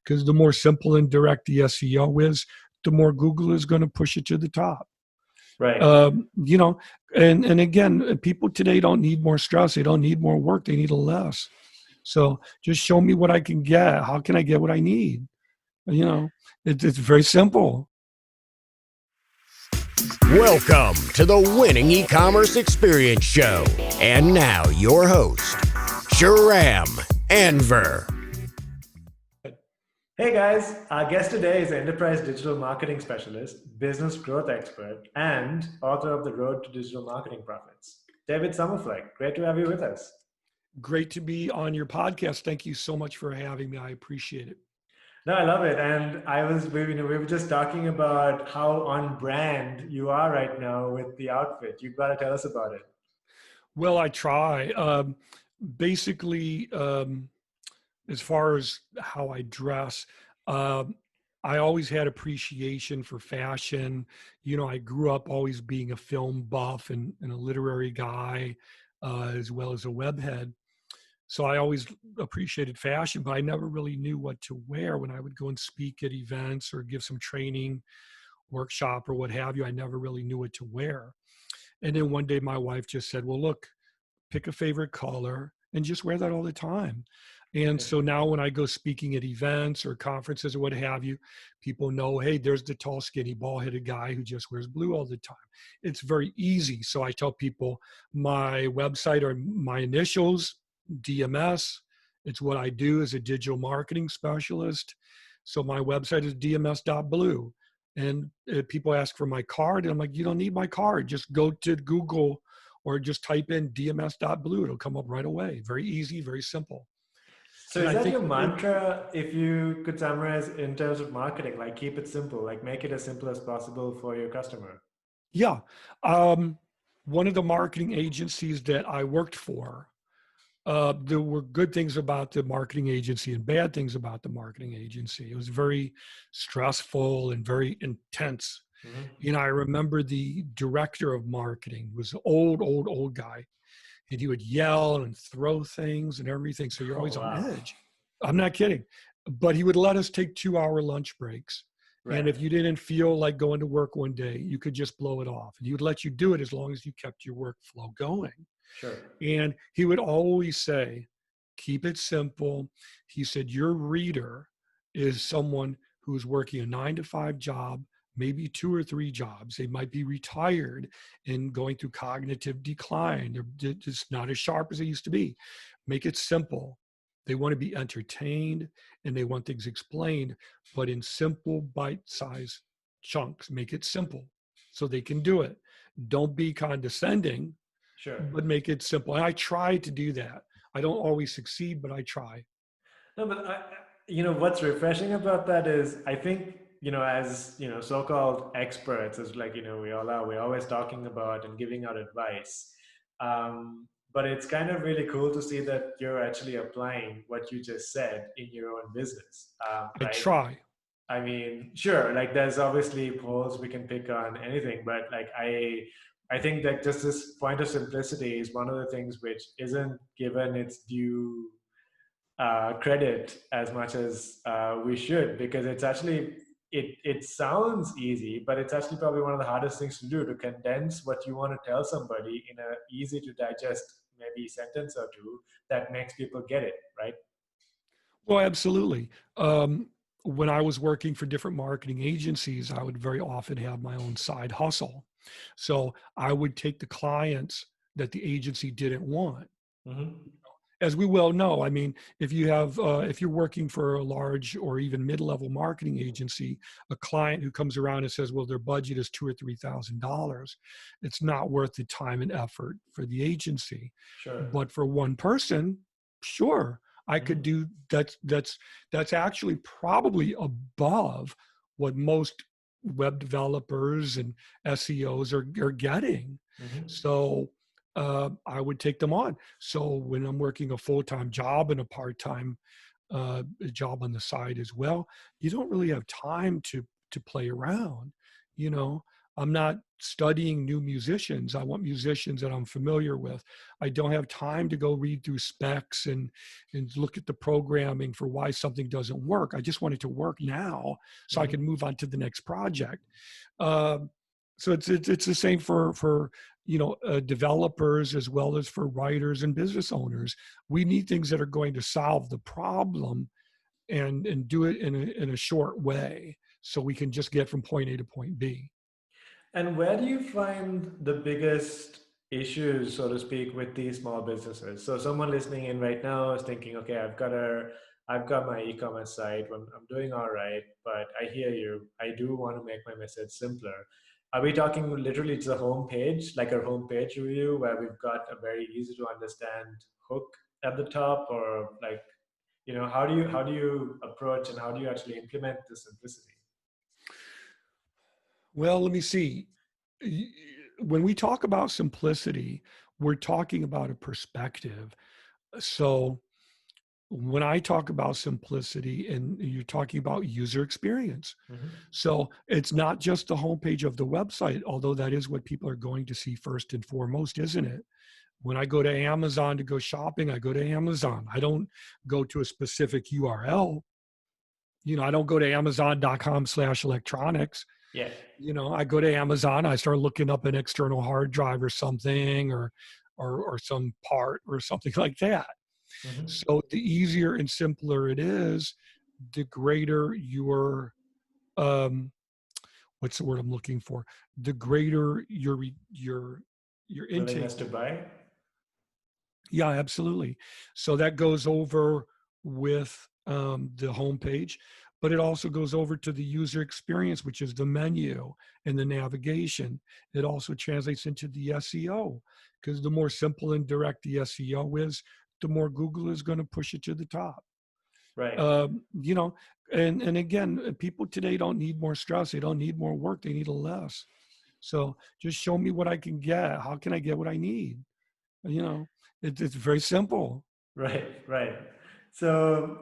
because the more simple and direct the SEO is, the more Google is going to push it to the top. Right. You know, and again, people today don't need more stress. They don't need more work. They need a less. So just show me what I can get. How can I get what I need? You know, it's very simple. Welcome to the Winning E-Commerce Experience Show. And now your host, Shahram Anver. Hey guys, our guest today is an enterprise digital marketing specialist, business growth expert, and author of The Road to Digital Marketing Profits, David Sommerfleck. Great to have you with us. Great to be on your podcast. Thank you so much for having me. I appreciate it. No, I love it. And we were just talking about how on brand you are right now with the outfit. You've got to tell us about it. Well, I try. Basically, as far as how I dress, I always had appreciation for fashion. You know, I grew up always being a film buff and a literary guy, as well as a webhead. So I always appreciated fashion, but I never really knew what to wear when I would go and speak at events or give some training, workshop or what have you. I never really knew what to wear. And then one day my wife just said, well, look, pick a favorite color and just wear that all the time. And so now when I go speaking at events or conferences or what have you, people know, hey, there's the tall, skinny, bald-headed guy who just wears blue all the time. It's very easy. So I tell people my website are my initials, DMS. It's what I do as a digital marketing specialist. So my website is dms.blue. And people ask for my card. And I'm like, you don't need my card. Just go to Google or just type in dms.blue. It'll come up right away. Very easy, very simple. So is that your mantra, if you could summarize in terms of marketing, like keep it simple, like make it as simple as possible for your customer? Yeah. One of the marketing agencies that I worked for, there were good things about the marketing agency and bad things about the marketing agency. It was very stressful and very intense. Mm-hmm. You know, I remember the director of marketing was an old guy. And he would yell and throw things and everything. So you're always on edge. I'm not kidding. But he would let us take 2-hour lunch breaks. Right. And if you didn't feel like going to work one day, you could just blow it off. And he would let you do it as long as you kept your workflow going. Sure. And he would always say, keep it simple. He said, your reader is someone who's working a 9-to-5 job, maybe 2 or 3 jobs. They might be retired and going through cognitive decline. They're just not as sharp as they used to be. Make it simple. They want to be entertained and they want things explained, but in simple bite-sized chunks. Make it simple so they can do it. Don't be condescending, sure, but make it simple. And I try to do that. I don't always succeed, but I try. No, but what's refreshing about that is I think, as, so-called experts, as like, we all are, we're always talking about and giving out advice. But it's kind of really cool to see that you're actually applying what you just said in your own business. I right? try. I mean, sure, like there's obviously holes we can pick on anything, but like I think that just this point of simplicity is one of the things which isn't given its due credit as much as we should, because it's actually it sounds easy, but it's actually probably one of the hardest things to do, to condense what you want to tell somebody in a easy to digest maybe sentence or two that makes people get it, right? Well, absolutely. When I was working for different marketing agencies, I would very often have my own side hustle. So I would take the clients that the agency didn't want. Mm-hmm. As we well know, I mean, if you're working for a large or even mid-level marketing agency, a client who comes around and says, well, their budget is $2,000 or $3,000, it's not worth the time and effort for the agency. Sure. But for one person, sure, I could do that. That's actually probably above what most web developers and SEOs are getting. Mm-hmm. So I would take them on. So when I'm working a full-time job and a part-time job on the side as well, you don't really have time to play around. I'm not studying new musicians. I want musicians that I'm familiar with. I don't have time to go read through specs and look at the programming for why something doesn't work. I just want it to work now so I Mhm. can move on to the next project. Um, so it's the same for developers as well as for writers and business owners. We need things that are going to solve the problem and do it in a short way so we can just get from point A to point B. And where do you find the biggest issues, so to speak, with these small businesses? So someone listening in right now is thinking, okay, I've got my e-commerce site, I'm doing all right, but I hear you. I do want to make my message simpler. Are we talking literally to the home page, like our home page review, where we've got a very easy to understand hook at the top, or like, how do you approach and how do you actually implement the simplicity? Well, let me see. Y- When we talk about simplicity, we're talking about a perspective. So when I talk about simplicity, and you're talking about user experience. Hmm. So it's not just the homepage of the website, although that is what people are going to see first and foremost, isn't it? When I go to Amazon to go shopping, I go to Amazon. I don't go to a specific URL. I don't go to amazon.com/electronics. Yeah. I go to Amazon, I start looking up an external hard drive or something, or some part or something like that. Hmm. So the easier and simpler it is, the greater your um what's the word I'm looking for? The greater your intake. Willingness to buy. Yeah, absolutely. So that goes over with the homepage, but it also goes over to the user experience, which is the menu and the navigation. It also translates into the SEO, because the more simple and direct the SEO is, the more Google is going to push it to the top. Right. Um, you know, and again, people today don't need more stress. They don't need more work. They need a less. So just show me what I can get. How can I get what I need? You know, it's very simple. Right, right. So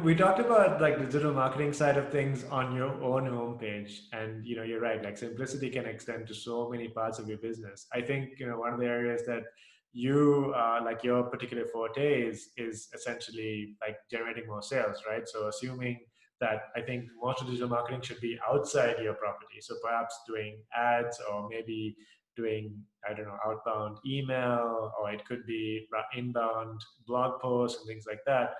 we talked about like digital marketing side of things on your own homepage, and you're right. Like simplicity can extend to so many parts of your business. I think one of the areas that you like your particular forte is essentially like generating more sales, right? So assuming that, I think most of digital marketing should be outside your property. So perhaps doing ads, or maybe doing, I don't know, outbound email, or it could be inbound blog posts and things like that.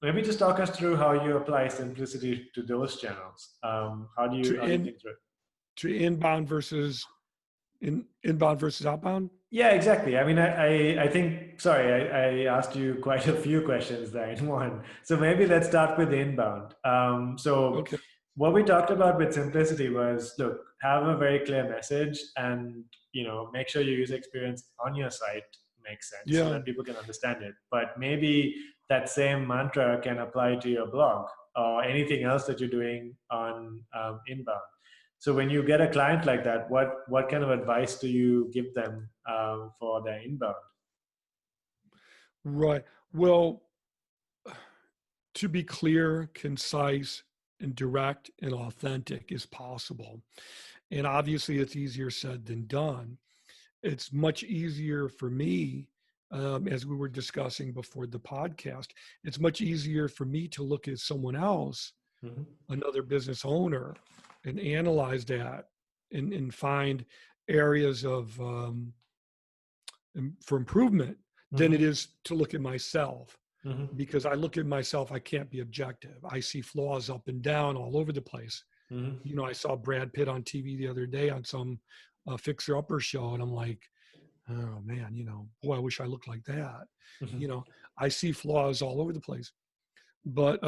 Maybe just talk us through how you apply simplicity to those channels. To How do you in think through it? to inbound versus outbound. Yeah, exactly. I mean, I think, sorry, I asked you quite a few questions there in one. So maybe let's start with inbound. So Okay. what we talked about with simplicity was, look, have a very clear message, and, make sure your user experience on your site makes sense so Yeah. that people can understand it. But maybe that same mantra can apply to your blog or anything else that you're doing on inbound. So when you get a client like that, what kind of advice do you give them for their inbound? Right. Well, to be clear, concise, and direct and authentic is possible. And obviously, it's easier said than done. It's much easier for me, as we were discussing before the podcast, it's much easier for me to look at someone else, Hmm. another business owner, and analyze that and find areas of for improvement than it Hmm. is to look at myself. Hmm. Because I look at myself, I can't be objective. I see flaws up and down all over the place. Hmm. I saw Brad Pitt on TV the other day on some Fixer Upper show, and I'm like, oh man, boy, I wish I looked like that. Hmm. You know, I see flaws all over the place, but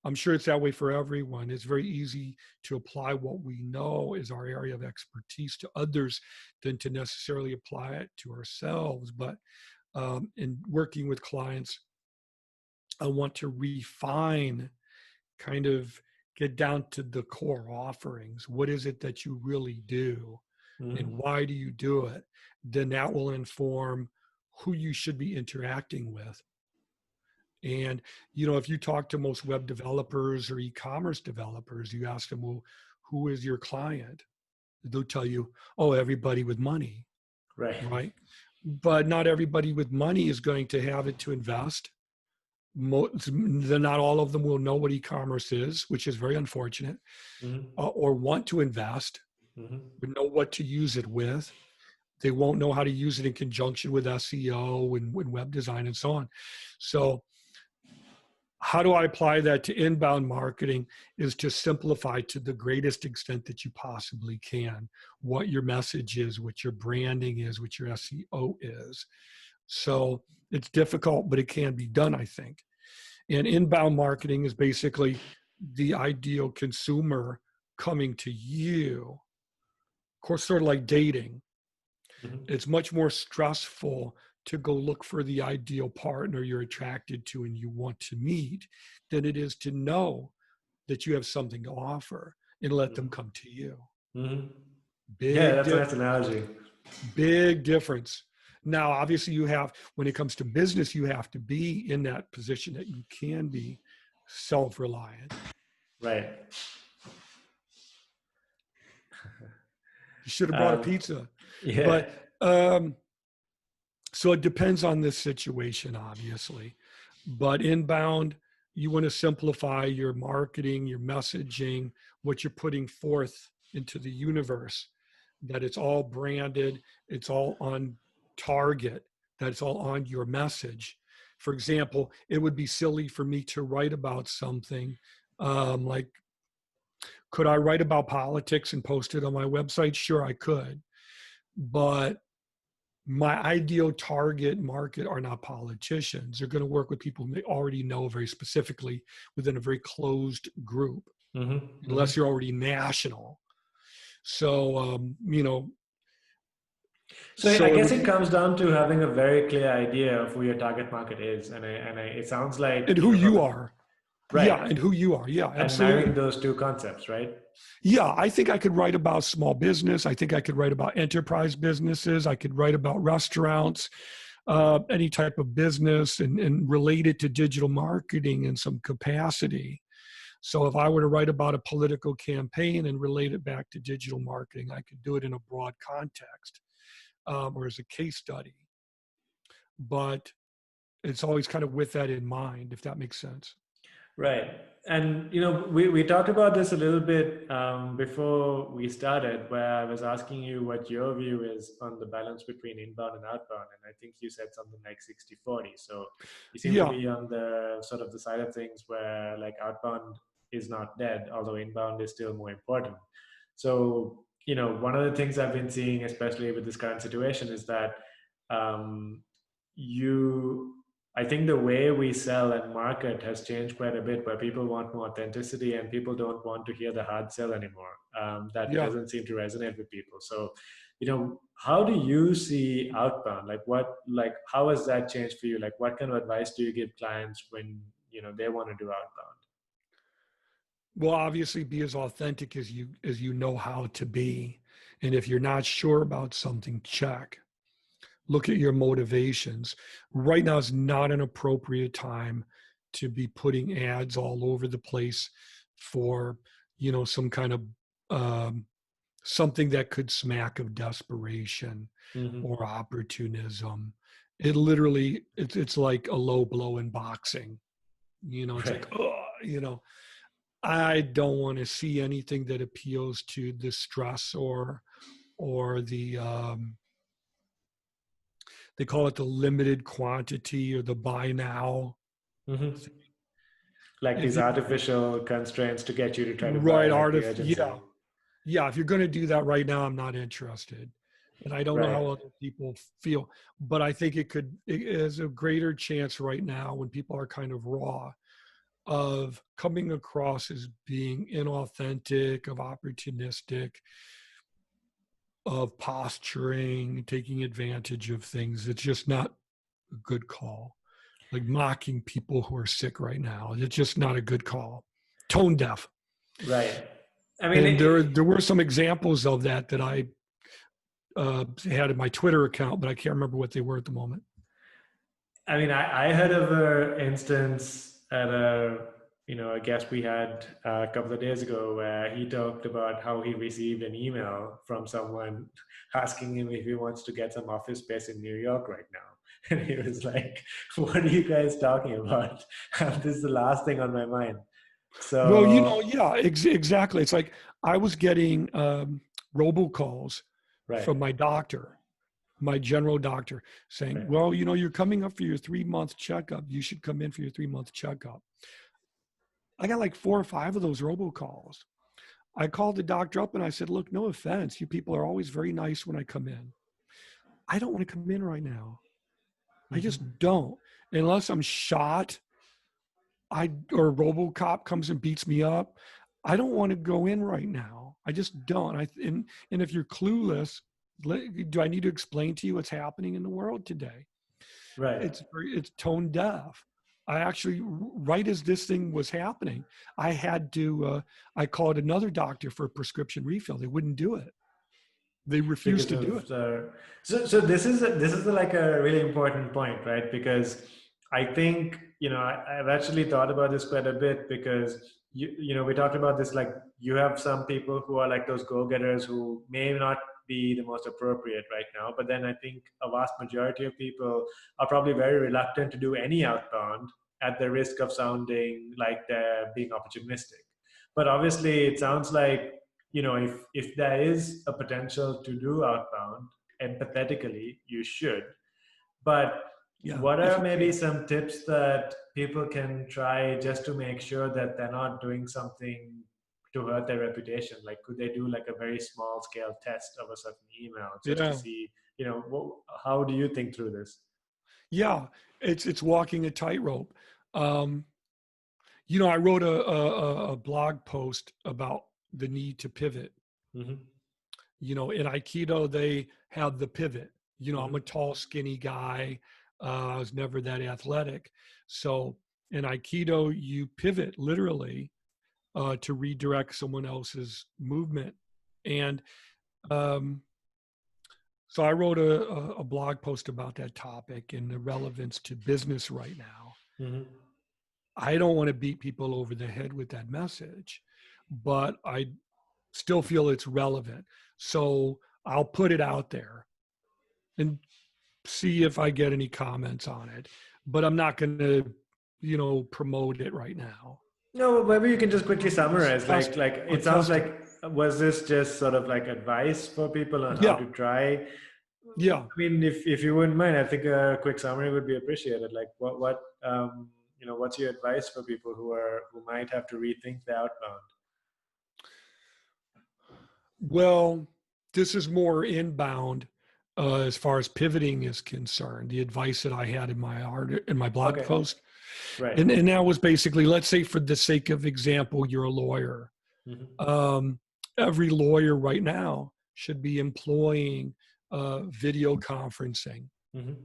I'm sure it's that way for everyone. It's very easy to apply what we know is our area of expertise to others than to necessarily apply it to ourselves. But in working with clients, I want to refine, kind of get down to the core offerings. What is it that you really do? And Hmm. why do you do it? Then that will inform who you should be interacting with. And if you talk to most web developers or e-commerce developers, you ask them, well, who is your client? They'll tell you, oh, everybody with money, Right. right? But not everybody with money is going to have it to invest. Not all of them will know what e-commerce is, which is very unfortunate, or want to invest, but know what to use it with. They won't know how to use it in conjunction with SEO and web design and so on. So how do I apply that to inbound marketing is to simplify to the greatest extent that you possibly can what your message is, what your branding is, what your SEO is. So it's difficult, but it can be done, I think. And inbound marketing is basically the ideal consumer coming to you. Of course, sort of like dating. It's much more stressful to go look for the ideal partner you're attracted to and you want to meet than it is to know that you have something to offer and let them come to you. Yeah, that's a nice analogy. Big difference. Now, obviously you have, when it comes to business, you have to be in that position that you can be self-reliant. Right. You should have brought a pizza. Yeah. But, so it depends on this situation, obviously. But inbound, you want to simplify your marketing, your messaging, what you're putting forth into the universe, that it's all branded, it's all on target, that it's all on your message. For example, it would be silly for me to write about something like, could I write about politics and post it on my website? Sure, I could. But my ideal target market are not politicians. They're going to work with people they already know very specifically within a very closed group, unless you're already national. So, So I guess it comes down to having a very clear idea of who your target market is. And it sounds like... And who you are. Right. Yeah, and who you are. Yeah, absolutely. And marrying those two concepts, right? Yeah, I think I could write about small business. I think I could write about enterprise businesses. I could write about restaurants, any type of business and relate it to digital marketing in some capacity. So if I were to write about a political campaign and relate it back to digital marketing, I could do it in a broad context or as a case study. But it's always kind of with that in mind, if that makes sense. Right. And, we talked about this a little bit before we started, where I was asking you what your view is on the balance between inbound and outbound. And I think you said something like 60-40. So you seem to be on the sort of the side of things where like outbound is not dead, although inbound is still more important. So, one of the things I've been seeing, especially with this current situation, is that I think the way we sell and market has changed quite a bit, where people want more authenticity and people don't want to hear the hard sell anymore. That doesn't seem to resonate with people. So, how do you see outbound? How has that changed for you? Like, what kind of advice do you give clients when, they want to do outbound? Well, obviously be as authentic as you know how to be. And if you're not sure about something, check. Look at your motivations. Right now is not an appropriate time to be putting ads all over the place for, some kind of something that could smack of desperation or opportunism. It literally, it's like a low blow in boxing. It's like, I don't want to see anything that appeals to the stress or the, they call it the limited quantity or the buy now. Like these artificial constraints to get you to try to buy. Right, yeah. If you're going to do that right now, I'm not interested. And I don't know how other people feel, but I think it is a greater chance right now when people are kind of raw of coming across as being inauthentic, of opportunistic, of posturing, taking advantage of things. It's just not a good call. Like mocking people who are sick right now. It's just not a good call. Tone deaf. Right. I mean, there were some examples of that I had in my Twitter account, but I can't remember what they were at the moment. I mean, I heard of an instance at a a guest we had a couple of days ago where he talked about how he received an email from someone asking him if he wants to get some office space in New York right now. And he was like, what are you guys talking about? This is the last thing on my mind. Well, So, yeah, exactly. It's like I was getting robocalls right, from my doctor, my general doctor, saying, right. well, you're coming up for your 3-month checkup. You should come in for your 3-month checkup. I got like 4 or 5 of those robocalls. I called the doctor up and I said, look, no offense. You people are always very nice when I come in. I don't want to come in right now. I just don't. Unless I'm shot, or RoboCop comes and beats me up. I don't want to go in right now. I just don't. And if you're clueless, do I need to explain to you what's happening in the world today? Right. It's tone deaf. I actually, right as this thing was happening, I had to, I called another doctor for a prescription refill. They wouldn't do it. They refused to do it. So this is like a really important point, right? Because I think, I've actually thought about this quite a bit because we talked about this, like you have some people who are like those go-getters who may not be the most appropriate right now, but then I think a vast majority of people are probably very reluctant to do any outbound at the risk of sounding like they're being opportunistic. But obviously it sounds like, if there is a potential to do outbound empathetically, you should. But Yeah. what are maybe some tips that people can try just to make sure that they're not doing something to hurt their reputation? Like, could they do like a very small scale test of a certain email just to see, how do you think through this? Yeah, it's walking a tightrope. I wrote a blog post about the need to pivot. Mm-hmm. In Aikido, they have the pivot. Mm-hmm. I'm a tall, skinny guy. I was never that athletic. So in Aikido, you pivot literally to redirect someone else's movement. And so I wrote a blog post about that topic and the relevance to business right now. Mm-hmm. I don't want to beat people over the head with that message, but I still feel it's relevant. So I'll put it out there and see if I get any comments on it, but I'm not going to, promote it right now. No, maybe you can just quickly summarize. Like it sounds like, was this just sort of like advice for people on how to try? Yeah. I mean, if you wouldn't mind, I think a quick summary would be appreciated. Like what's your advice for people who might have to rethink the outbound? Well, this is more inbound as far as pivoting is concerned. The advice that I had in my blog post, right? And that was basically, let's say for the sake of example, you're a lawyer. Mm-hmm. Every lawyer right now should be employing video conferencing. Mm-hmm.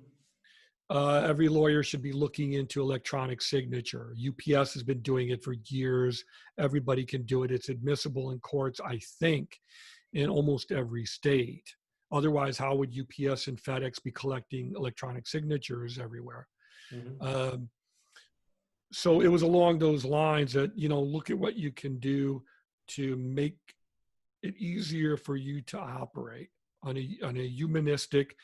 Every lawyer should be looking into electronic signature. UPS has been doing it for years. Everybody can do it. It's admissible in courts, I think, in almost every state. Otherwise, how would UPS and FedEx be collecting electronic signatures everywhere? Mm-hmm. So it was along those lines that, look at what you can do to make it easier for you to operate on a humanistic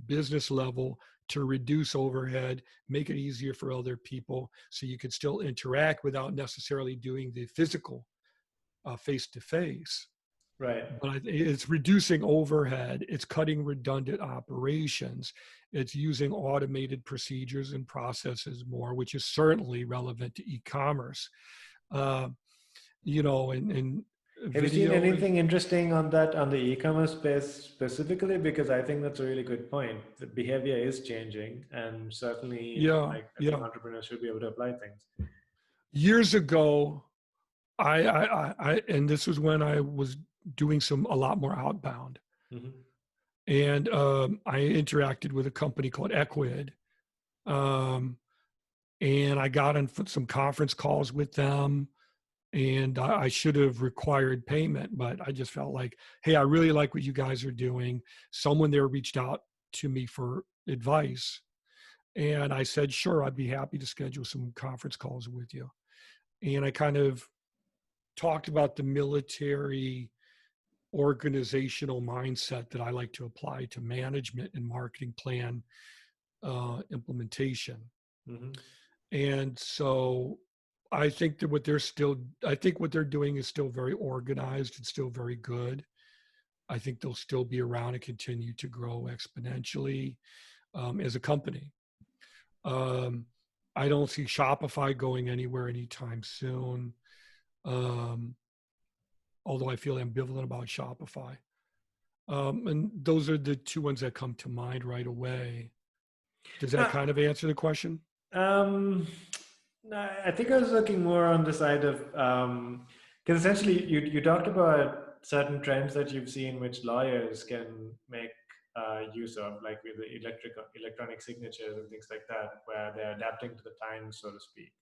business level, to reduce overhead, make it easier for other people so you can still interact without necessarily doing the physical face-to-face. Right. But it's reducing overhead. It's cutting redundant operations. It's using automated procedures and processes more, which is certainly relevant to e-commerce. And have you seen anything interesting on that, on the e-commerce space specifically? Because I think that's a really good point. The behavior is changing, and certainly, I think entrepreneurs should be able to apply things. Years ago, I and this was when I was doing a lot more outbound, mm-hmm. and I interacted with a company called Equid, and I got on some conference calls with them. And I should have required payment, but I just felt like, hey, I really like what you guys are doing. Someone there reached out to me for advice. And I said, sure, I'd be happy to schedule some conference calls with you. and I kind of talked about the military organizational mindset that I like to apply to management and marketing plan implementation. Mhm. And so I think that what they're doing is still very organized and still very good. I think they'll still be around and continue to grow exponentially as a company. I don't see Shopify going anywhere anytime soon. Although I feel ambivalent about Shopify. And those are the two ones that come to mind right away. Does that Uh, kind of answer the question? No, I think I was looking more on the side of because essentially you talked about certain trends that you've seen which lawyers can make use of, like with the electronic signatures and things like that, where they're adapting to the times, so to speak.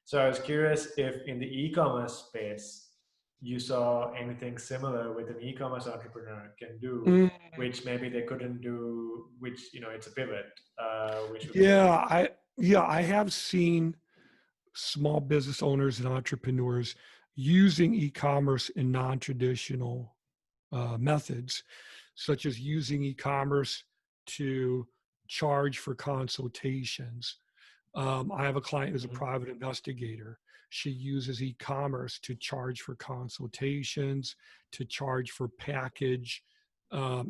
So I was curious if in the e-commerce space you saw anything similar with an e-commerce entrepreneur can do, Mm, which maybe they couldn't do, which it's a pivot, which would make. I have seen small business owners and entrepreneurs using e-commerce in non-traditional methods, such as using e-commerce to charge for consultations. I have a client who's a Mhm. private investigator. She uses e-commerce to charge for consultations, to charge for package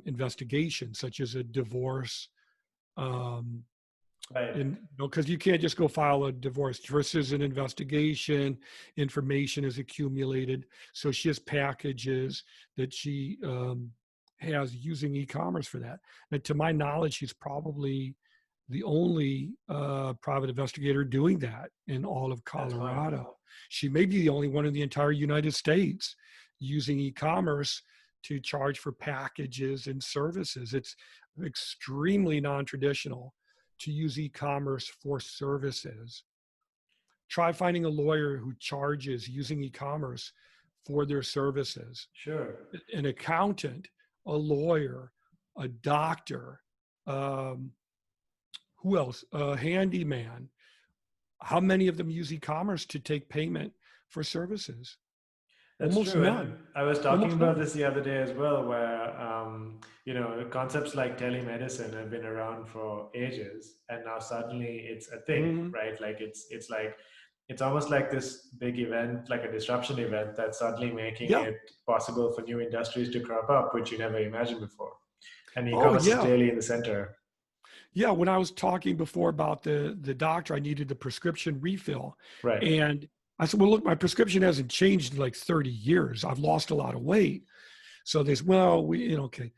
investigations, such as a divorce. Um, Right. because you can't just go file a divorce versus an investigation. Information is accumulated, so she has packages that she has using e-commerce for that. And to my knowledge, she's probably the only private investigator doing that in all of That's fine. Colorado. She may be the only one in the entire United States using e-commerce to charge for packages and services. It's extremely non-traditional to use e-commerce for services. Try finding a lawyer who charges using e-commerce for their services. Sure. An accountant, a lawyer, a doctor, who else? A handyman. How many of them use e-commerce to take payment for services? That's Almost true. And none. I was talking Almost about none. this the other day as well, where, concepts like telemedicine have been around for ages. And now suddenly it's a thing, Mhm. right? Like it's almost like this big event, like a disruption event that's suddenly making Yeah. it possible for new industries to crop up, which you never imagined before. And Oh, e-commerce is yeah. clearly in the center. Yeah, when I was talking before about the doctor, I needed the prescription refill. Right. And I said, well, look, my prescription hasn't changed in like 30 years. I've lost a lot of weight. So they said, well, okay.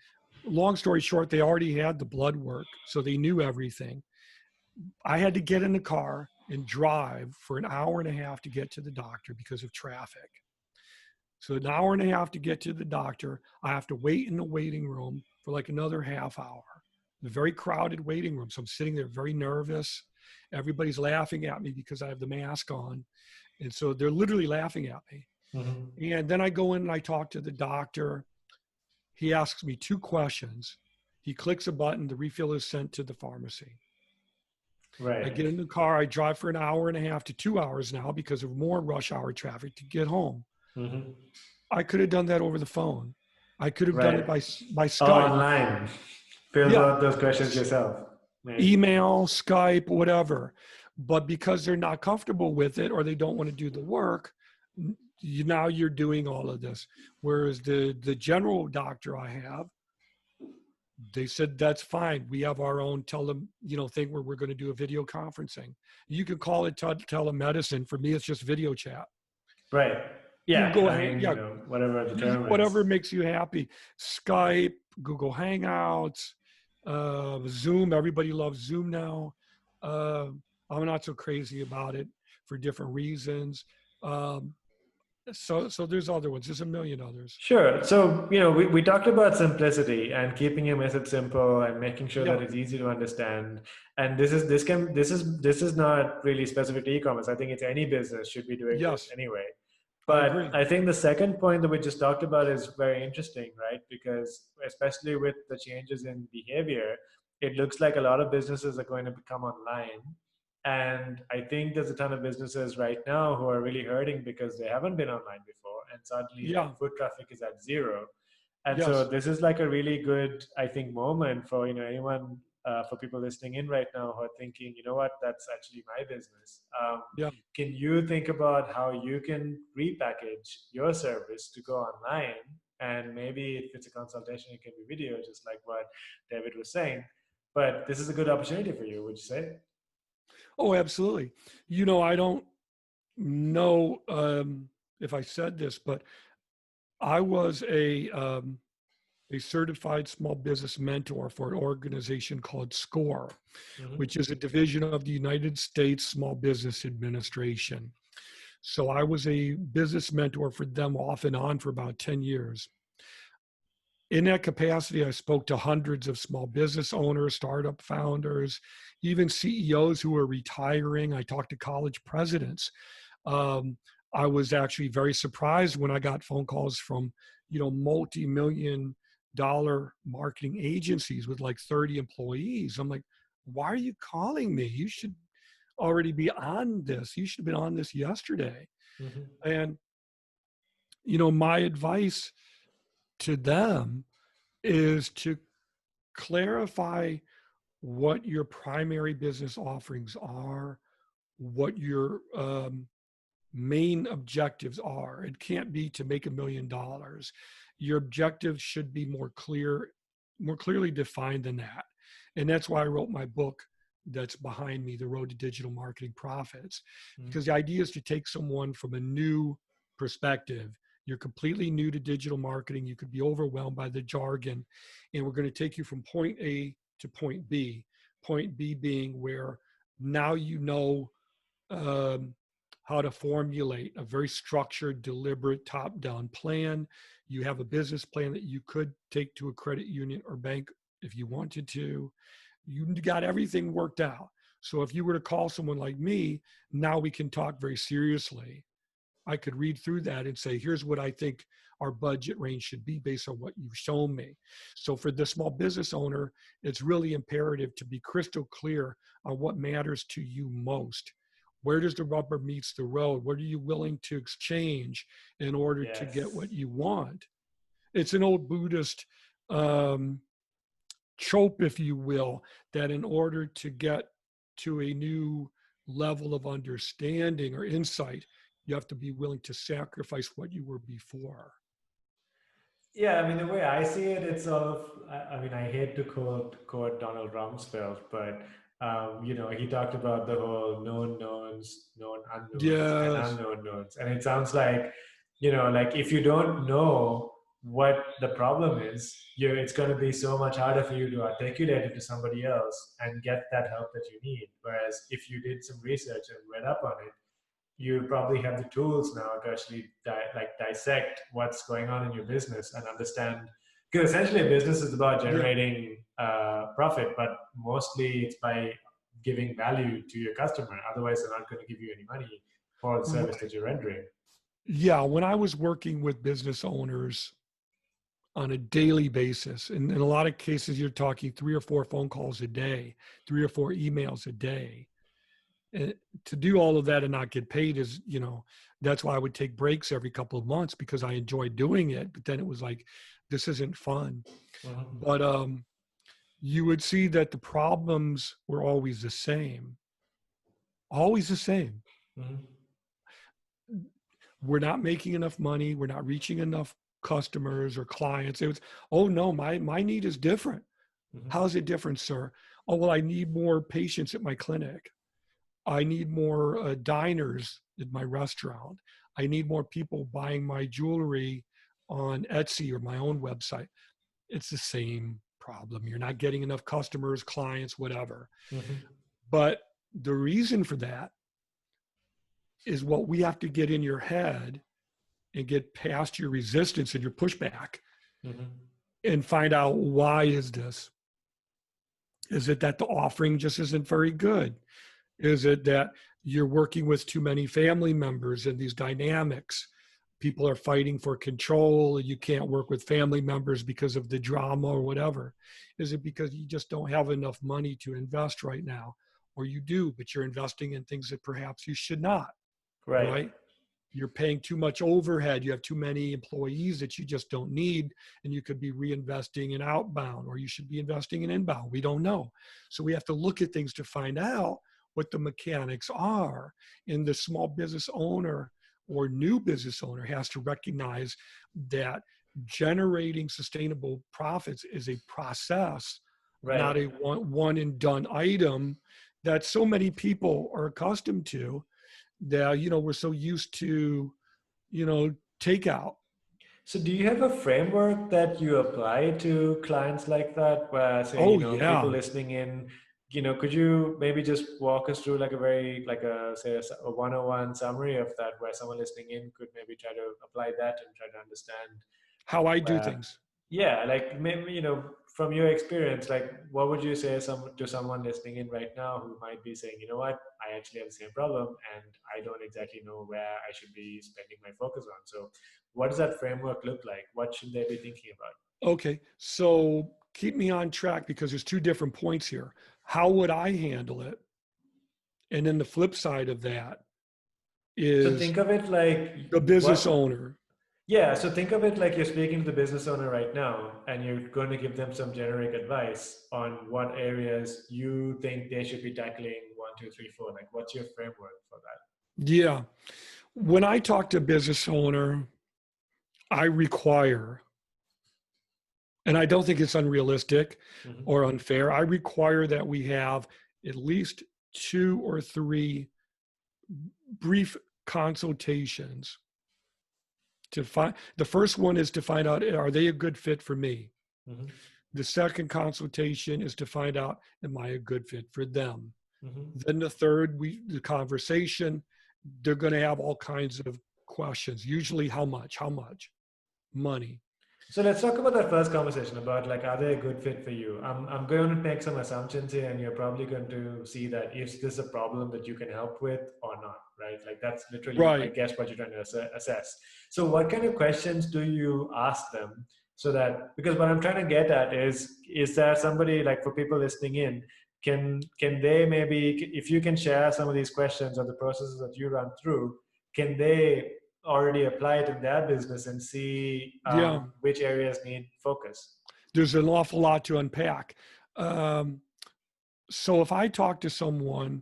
Long story short, they already had the blood work. So they knew everything. I had to get in the car and drive for an hour and a half to get to the doctor because of traffic. So an hour and a half to get to the doctor. I have to wait in the waiting room for like another half hour. The very crowded waiting room. So I'm sitting there very nervous. Everybody's laughing at me because I have the mask on. And so they're literally laughing at me. Mm-hmm. And then I go in and I talk to the doctor. He asks me two questions. He clicks a button. The refill is sent to the pharmacy. Right. I get in the car. I drive for an hour and a half to 2 hours now because of more rush hour traffic to get home. Mm-hmm. I could have done that over the phone. I could have done it by Oh, Skype. online. Fill Yeah. out those questions yourself. Right. Email, Skype, whatever. But because they're not comfortable with it or they don't want to do the work, now you're doing all of this. Whereas the general doctor I have, they said, that's fine. We have our own thing where we're going to do a video conferencing. You can call it telemedicine. For me, it's just video chat. Right. Yeah. Google, I mean, whatever the term is. whatever makes you happy. Skype, Google Hangouts, Zoom. Everybody loves Zoom now. I'm not so crazy about it for different reasons. So there's other ones. There's a million others. Sure. So, we talked about simplicity and keeping your message simple and making sure Yeah. that it's easy to understand. And this is not really specific to e-commerce. I think it's any business should be doing Yes. this anyway. I But agree. I think the second point that we just talked about is very interesting, right? Because especially with the changes in behavior, it looks like a lot of businesses are going to become online. And I think there's a ton of businesses right now who are really hurting because they haven't been online before, and suddenly Yeah. foot traffic is at zero. And so Yes. this is like a really good, I think, moment for anyone, for people listening in right now who are thinking, you know what, that's actually my business. Yeah. Can you think about how you can repackage your service to go online? And maybe if it's a consultation, it can be video, just like what David was saying. But this is a good opportunity for you, would you say? Oh, absolutely. I don't know if I said this, but I was a certified small business mentor for an organization called SCORE, Mm-hmm. which is a division of the United States Small Business Administration. So I was a business mentor for them off and on for about 10 years. In that capacity, I spoke to hundreds of small business owners, startup founders, even CEOs who were retiring. I talked to college presidents. I was actually very surprised when I got phone calls from, multi-million dollar marketing agencies with like 30 employees. I'm like, why are you calling me? You should already be on this. You should have been on this yesterday. Mm-hmm. And, my advice to them is to clarify what your primary business offerings are, what your main objectives are. It can't be to make $1 million. Your objectives should be more clearly defined than that. And that's why I wrote my book that's behind me, The Road to Digital Marketing Profits, because the idea is to take someone from a new perspective. You're completely new to digital marketing. You could be overwhelmed by the jargon, and we're going to take you from point A to point B. Point B being where now how to formulate a very structured, deliberate, top-down plan. You have a business plan that you could take to a credit union or bank if you wanted to. You got everything worked out. So if you were to call someone like me, now we can talk very seriously. I could read through that and say, here's what I think our budget range should be based on what you've shown me. So for the small business owner, it's really imperative to be crystal clear on what matters to you most. Where does the rubber meets the road? What are you willing to exchange in order to get what you want? It's an old Buddhist trope, if you will, that in order to get to a new level of understanding or insight, you have to be willing to sacrifice what you were before. Yeah, I mean, the way I see it, it's sort of, I mean, I hate to quote Donald Rumsfeld, but, he talked about the whole known knowns, known unknowns, and Yes. unknown knowns. And it sounds like, like if you don't know what the problem is, it's going to be so much harder for you to articulate it to somebody else and get that help that you need. Whereas if you did some research and read up on it, you probably have the tools now to actually dissect what's going on in your business and understand, because essentially a business is about generating profit, but mostly it's by giving value to your customer. Otherwise they're not going to give you any money for the service that you're rendering. Yeah, when I was working with business owners on a daily basis, and in a lot of cases you're talking 3 or 4 phone calls a day, 3 or 4 emails a day. And to do all of that and not get paid is, that's why I would take breaks every couple of months, because I enjoyed doing it. But then it was like, this isn't fun. Mm-hmm. But you would see that the problems were always the same. Always the same. Mm-hmm. We're not making enough money. We're not reaching enough customers or clients. It was, oh no, my need is different. Mm-hmm. How's it different, sir? Oh, well, I need more patients at my clinic. I need more diners at my restaurant. I need more people buying my jewelry on Etsy or my own website. It's the same problem. You're not getting enough customers, clients, whatever. Mm-hmm. But the reason for that is what we have to get in your head and get past your resistance and your pushback, mm-hmm. and find out, why is this? Is it that the offering just isn't very good? Is it that you're working with too many family members and these dynamics? People are fighting for control and you can't work with family members because of the drama or whatever? Is it because you just don't have enough money to invest right now? or you do, but you're investing in things that perhaps you should not, Right. right? You're paying too much overhead. You have too many employees that you just don't need, and you could be reinvesting in outbound, or you should be investing in inbound. We don't know. So we have to look at things to find out what the mechanics are. And the small business owner or new business owner has to recognize that generating sustainable profits is a process, not a one and done item that so many people are accustomed to, that, we're so used to, takeout. So do you have a framework that you apply to clients like that, where say, Oh people yeah. listening in, could you maybe just walk us through like a 101 summary of that, where someone listening in could maybe try to apply that and try to understand How I do where, things. yeah, like maybe, from your experience, like what would you say to someone listening in right now who might be saying, you know what, I actually have the same problem and I don't exactly know where I should be spending my focus on. So what does that framework look like? What should they be thinking about? Okay, so keep me on track, because there's two different points here. How would I handle it? And then the flip side of that So is think of it like the business what? owner. Yeah, so think of it like you're speaking to the business owner right now and you're going to give them some generic advice on what areas you think they should be tackling, 1, 2, 3, 4. Like, what's your framework for that? Yeah. When I talk to a business owner, I require, and I don't think it's unrealistic Mm-hmm. or unfair, I require that we have at least 2 or 3 brief consultations to find. The first one is to find out, are they a good fit for me? Mm-hmm. The second consultation is to find out, am I a good fit for them? Mm-hmm. Then the third, the conversation, they're going to have all kinds of questions. Usually, how much money. So let's talk about that first conversation about like, are they a good fit for you? I'm going to make some assumptions here, and you're probably going to see that if this is a problem that you can help with or not, right? Like that's literally, I Right. guess, what you're trying to assess. So what kind of questions do you ask them? So that, because what I'm trying to get at is there somebody, like for people listening in, can they maybe, if you can share some of these questions or the processes that you run through, can they already apply it in their business and see Yeah. which areas need focus? There's an awful lot to unpack. So if I talk to someone,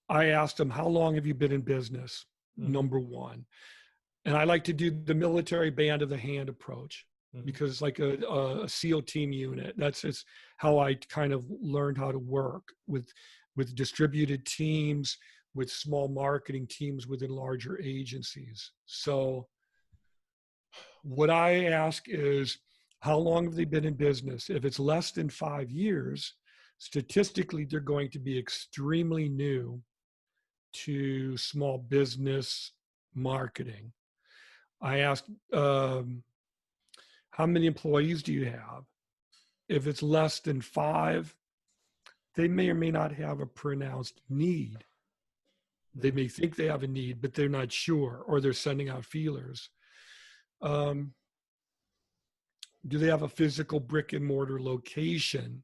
I ask them, how long have you been in business? Mm-hmm. Number one. And I like to do the military band of the hand approach, Mm-hmm. because it's like a SEAL team unit. That's just how I kind of learned how to work with distributed teams, with small marketing teams within larger agencies. So what I ask is, how long have they been in business? If it's less than 5 years, statistically, they're going to be extremely new to small business marketing. I ask, how many employees do you have? If it's less than 5, they may or may not have a pronounced need. They may think they have a need, but they're not sure, or they're sending out feelers. Do they have a physical brick and mortar location?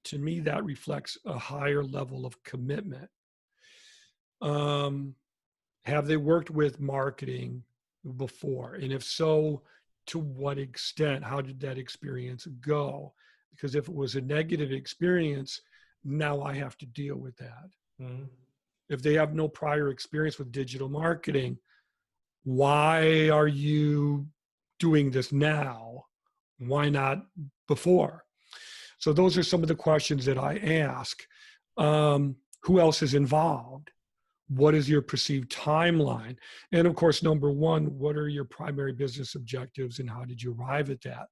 To me, that reflects a higher level of commitment. Have they worked with marketing before? And if so, to what extent? How did that experience go? Because if it was a negative experience, now I have to deal with that. Mm-hmm. If they have no prior experience with digital marketing, why are you doing this now? Why not before? So those are some of the questions that I ask. Who else is involved? What is your perceived timeline? And of course, number one, what are your primary business objectives and how did you arrive at that?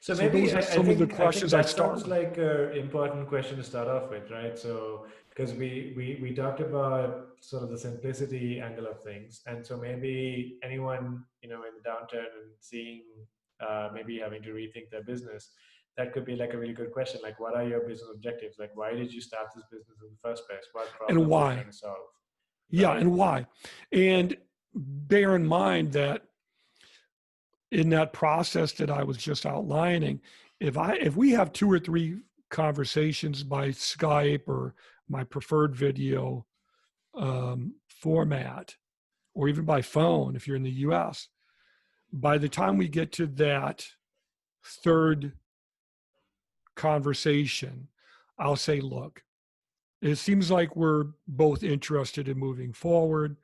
So maybe those are some of the questions I that start sounds with. like an important question to start off with, right? So because we talked about sort of the simplicity angle of things, and so maybe anyone in the downturn and seeing maybe having to rethink their business, that could be like a really good question. Like, what are your business objectives? Like, why did you start this business in the first place? What problem And are you why? trying to solve? Yeah, Right? and why? And bear in mind that in that process that I was just outlining, if we have 2 or 3 conversations by Skype or my preferred video format, or even by phone if you're in the US. By the time we get to that third conversation, I'll say, look, it seems like we're both interested in moving forward.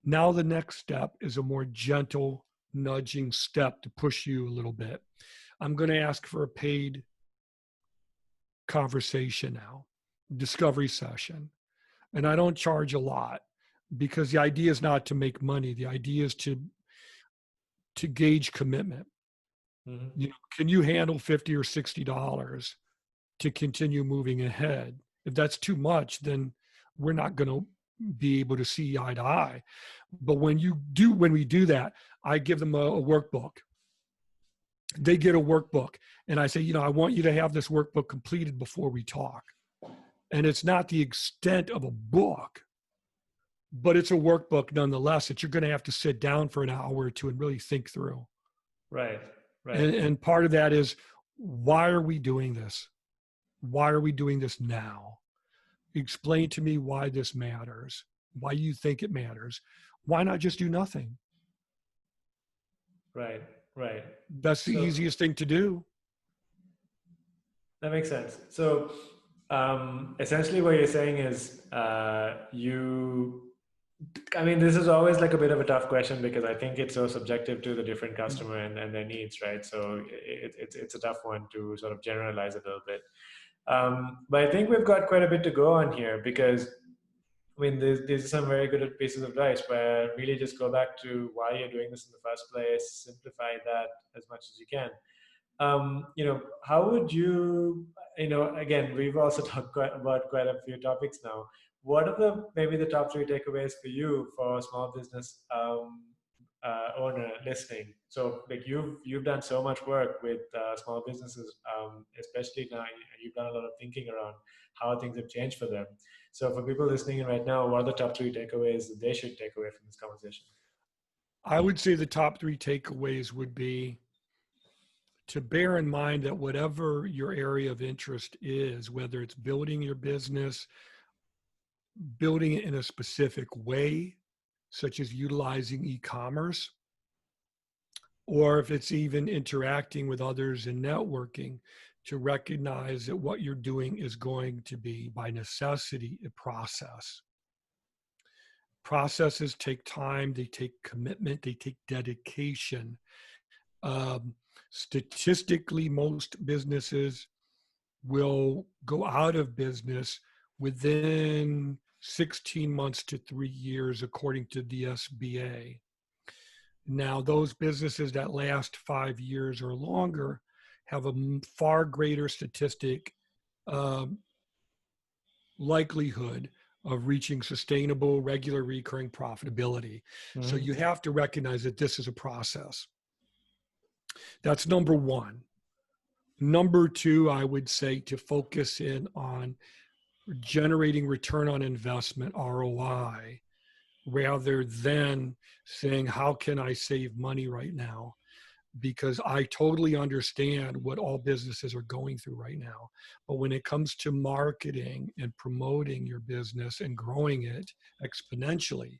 Now the next step is a more gentle nudging step to push you a little bit. I'm going to ask for a paid conversation now, discovery session. And I don't charge a lot, because the idea is not to make money. The idea is to gauge commitment. Mm-hmm. You know, can you handle $50 or $60 to continue moving ahead? If that's too much, then we're not going to be able to see eye to eye. But when we do that, I give them a workbook. They get a workbook, and I say, you know, I want you to have this workbook completed before we talk. And it's not the extent of a book, but it's a workbook nonetheless that you're going to have to sit down for an hour or two and really think through. Right. And part of that is, why are we doing this? Why are we doing this now? Explain to me why this matters, why you think it matters. Why not just do nothing? Right. That's the easiest thing to do. That makes sense. So essentially what you're saying is this is always like a bit of a tough question, because I think it's so subjective to the different customer and their needs, right? So it's a tough one to sort of generalize a little bit. But I think we've got quite a bit to go on here, because these are some very good pieces of advice where really just go back to why you're doing this in the first place, simplify that as much as you can. How would you, again, we've also talked about quite a few topics now. What are maybe the top 3 takeaways for you for a small business owner listening? So like you've done so much work with small businesses, especially now you've done a lot of thinking around how things have changed for them. So for people listening in right now, what are the top 3 takeaways that they should take away from this conversation? I would say the top 3 takeaways would be to bear in mind that whatever your area of interest is, whether it's building your business, building it in a specific way, such as utilizing e-commerce, or if it's even interacting with others and networking, to recognize that what you're doing is going to be, by necessity, a process. Processes take time, they take commitment, they take dedication. Statistically, most businesses will go out of business within 16 months to 3 years, according to the SBA. Now, those businesses that last 5 years or longer have a far greater statistic likelihood of reaching sustainable, regular, recurring profitability. Mm-hmm. So you have to recognize that this is a process. That's number 1. Number 2, I would say to focus in on generating return on investment, ROI, rather than saying, how can I save money right now? Because I totally understand what all businesses are going through right now. But when it comes to marketing and promoting your business and growing it exponentially,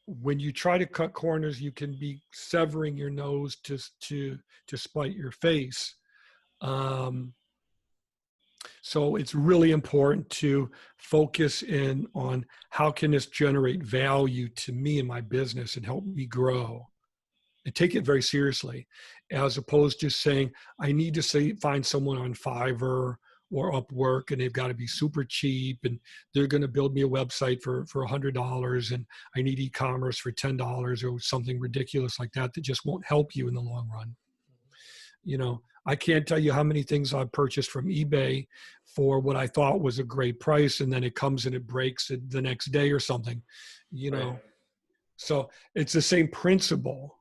when you try to cut corners, you can be severing your nose to spite your face. So it's really important to focus in on how can this generate value to me and my business and help me grow, and take it very seriously, as opposed to saying, I need to find someone on Fiverr or Upwork, and they've got to be super cheap, and they're going to build me a website for $100, and I need e-commerce for $10 or something ridiculous like that just won't help you in the long run. I can't tell you how many things I've purchased from eBay for what I thought was a great price, and then it comes and it breaks the next day or something, Right. So it's the same principle.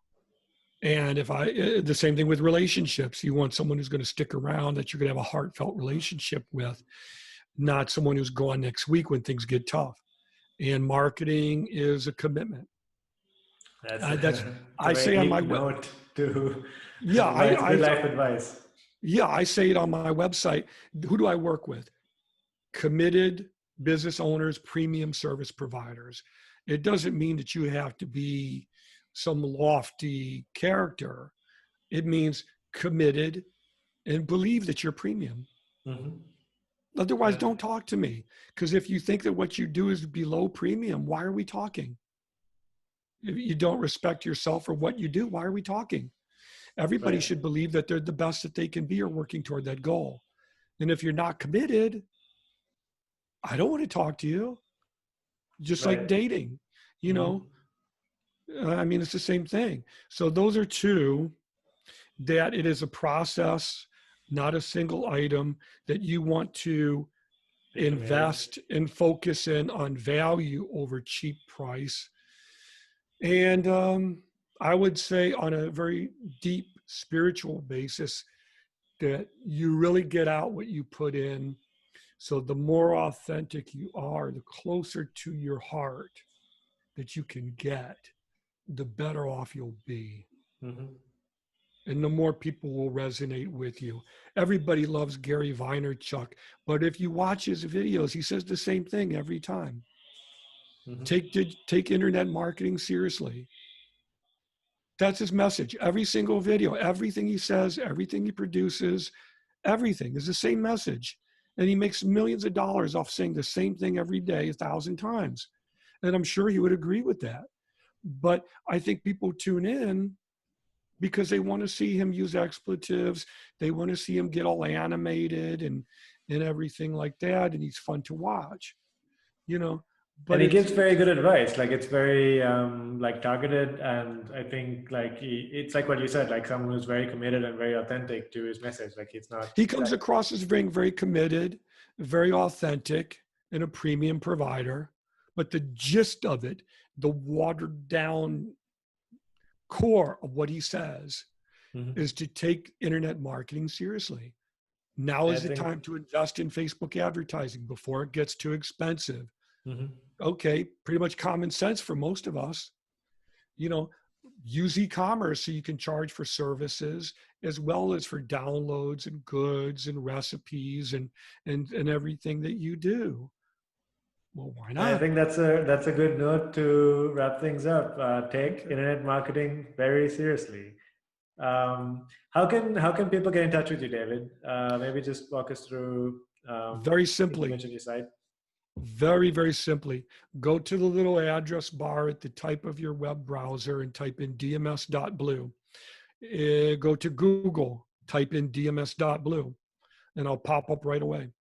And the same thing with relationships. You want someone who's going to stick around, that you're going to have a heartfelt relationship with, not someone who's gone next week when things get tough. And marketing is a commitment. I say on my note to life advice. Yeah, I say it on my website. Who do I work with? committed business owners, premium service providers. It doesn't mean that you have to be some lofty character. It means committed and believe that you're premium. Mm-hmm. Otherwise, Yeah. don't talk to me. Because if you think that what you do is below premium, why are we talking? If you don't respect yourself or what you do, why are we talking? Everybody Right. should believe that they're the best that they can be or working toward that goal. And if you're not committed, I don't want to talk to you. Just like Right. dating, you Mhm. know, I mean, it's the same thing. So those are two, that it is a process, not a single item, that you want to Be committed. invest and focus in on value over cheap price. And I would say on a very deep spiritual basis that you really get out what you put in. So the more authentic you are, the closer to your heart that you can get, the better off you'll be. Mhm. And the more people will resonate with you. Everybody loves Gary Vaynerchuk, but if you watch his videos, he says the same thing every time. Mhm. Take internet marketing seriously. That's his message. Every single video, everything he says, everything he produces, everything is the same message. And he makes millions of dollars off saying the same thing every day 1,000 times. And I'm sure he would agree with that. But I think people tune in because they want to see him use expletives. They want to see him get all animated and everything like that. And he's fun to watch, you know. And But he gives very good advice. Like it's very like targeted, and I think like it's like what you said, like someone who's very committed and very authentic to his message. Like it's not. he comes across as being very committed, very authentic, and a premium provider. But the gist of it, the watered down core of what he says, Mhm. is to take internet marketing seriously. Now I is the think- time to invest in Facebook advertising before it gets too expensive. Mhm. Okay, pretty much common sense for most of us. You know, use e-commerce so you can charge for services as well as for downloads and goods and recipes and everything that you do. Well, why I not? think that's a good note to wrap things up. Take internet marketing very seriously. How can people get in touch with you, David? Maybe just walk us through. Very You simply, mentioned your site. very, very simply, go to the little address bar at the type of your web browser and type in dms.blue. Go to Google, type in dms.blue, and I'll pop up right away.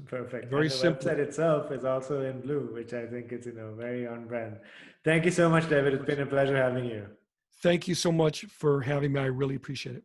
Perfect. Very And the simple. website itself is also in blue, which I think is very on brand. Thank you so much, David. It's been a pleasure having you. Thank you so much for having me. I really appreciate it.